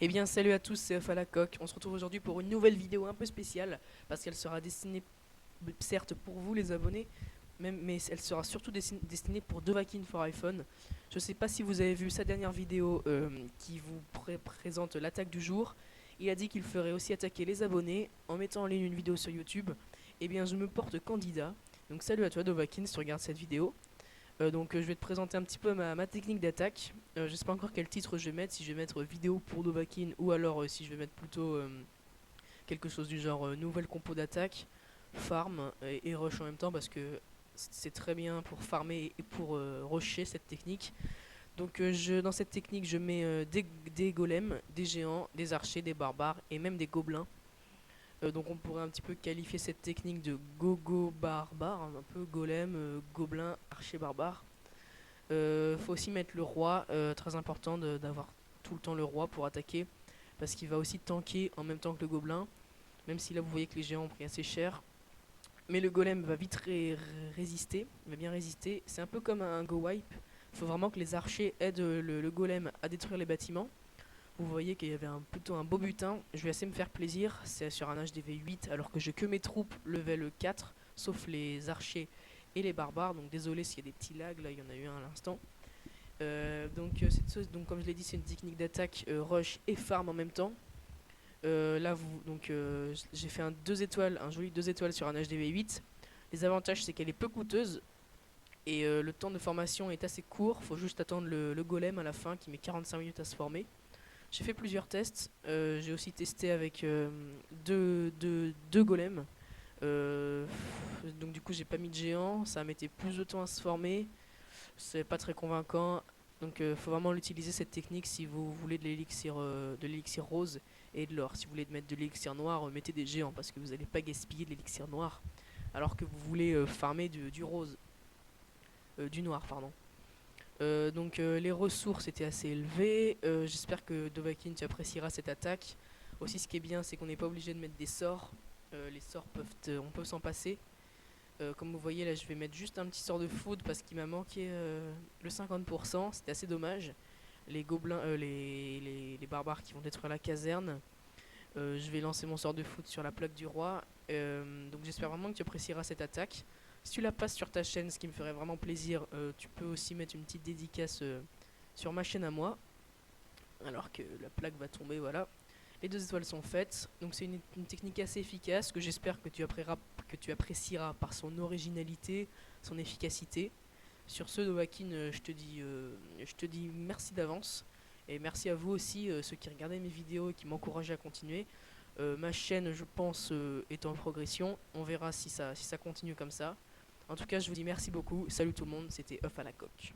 Eh bien salut à tous, c'est Œuf à la coque. On se retrouve aujourd'hui pour une nouvelle vidéo un peu spéciale parce qu'elle sera destinée certes pour vous les abonnés, mais elle sera surtout destinée pour Dovahkiin for iPhone. Je sais pas si vous avez vu sa dernière vidéo qui vous présente l'attaque du jour. Il a dit qu'il ferait aussi attaquer les abonnés en mettant en ligne une vidéo sur YouTube. Eh bien je me porte candidat. Donc salut à toi Dovahkiin si tu regardes cette vidéo. Je vais te présenter un petit peu ma technique d'attaque. Je sais pas encore quel titre je vais mettre, si je vais mettre vidéo pour Dovahkiin ou alors si je vais mettre plutôt quelque chose du genre nouvelle compo d'attaque, farm et rush en même temps parce que c'est très bien pour farmer et pour rusher cette technique. Dans cette technique je mets des golems, des géants, des archers, des barbares et même des gobelins. Donc on pourrait un petit peu qualifier cette technique de gogo barbare, un peu golem, gobelin, archer barbare. Faut aussi mettre le roi, très important d'avoir tout le temps le roi pour attaquer, parce qu'il va aussi tanker en même temps que le gobelin, même si là vous voyez que les géants ont pris assez cher. Mais le golem va vite résister, il va bien résister, c'est un peu comme un go wipe, il faut vraiment que les archers aident le golem à détruire les bâtiments. Vous voyez qu'il y avait plutôt un beau butin, je vais assez me faire plaisir, c'est sur un HDV 8 alors que j'ai que mes troupes level 4, sauf les archers et les barbares, donc désolé s'il y a des petits lags, là il y en a eu un à l'instant. Donc comme je l'ai dit, c'est une technique d'attaque rush et farm en même temps. J'ai fait un 2 étoiles, un joli 2 étoiles sur un HDV 8. Les avantages c'est qu'elle est peu coûteuse et le temps de formation est assez court, faut juste attendre le golem à la fin qui met 45 minutes à se former. J'ai fait plusieurs tests, j'ai aussi testé avec deux golems. Donc du coup j'ai pas mis de géant, ça mettait plus de temps à se former, c'est pas très convaincant. Faut vraiment l'utiliser cette technique si vous voulez de l'élixir rose et de l'or. Si vous voulez mettre de l'élixir noir, mettez des géants parce que vous n'allez pas gaspiller de l'élixir noir alors que vous voulez farmer du rose, du noir pardon. Les ressources étaient assez élevées. J'espère que Dovahkiin tu apprécieras cette attaque. Aussi ce qui est bien c'est qu'on n'est pas obligé de mettre des sorts. Les sorts on peut s'en passer. Comme vous voyez là je vais mettre juste un petit sort de food parce qu'il m'a manqué le 50%, c'était assez dommage. Les gobelins, les barbares qui vont détruire la caserne. Je vais lancer mon sort de foot sur la plaque du roi. Donc j'espère vraiment que tu apprécieras cette attaque. Si tu la passes sur ta chaîne, ce qui me ferait vraiment plaisir, tu peux aussi mettre une petite dédicace sur ma chaîne à moi. Alors que la plaque va tomber, voilà. Les 2 étoiles sont faites. Donc c'est une technique assez efficace que j'espère que tu apprécieras par son originalité, son efficacité. Sur ce, Dovahkiin, je te dis merci d'avance. Et merci à vous aussi, ceux qui regardaient mes vidéos et qui m'encourageaient à continuer. Ma chaîne, je pense, est en progression. On verra si ça continue comme ça. En tout cas, je vous dis merci beaucoup. Salut tout le monde, c'était Œuf à la coque.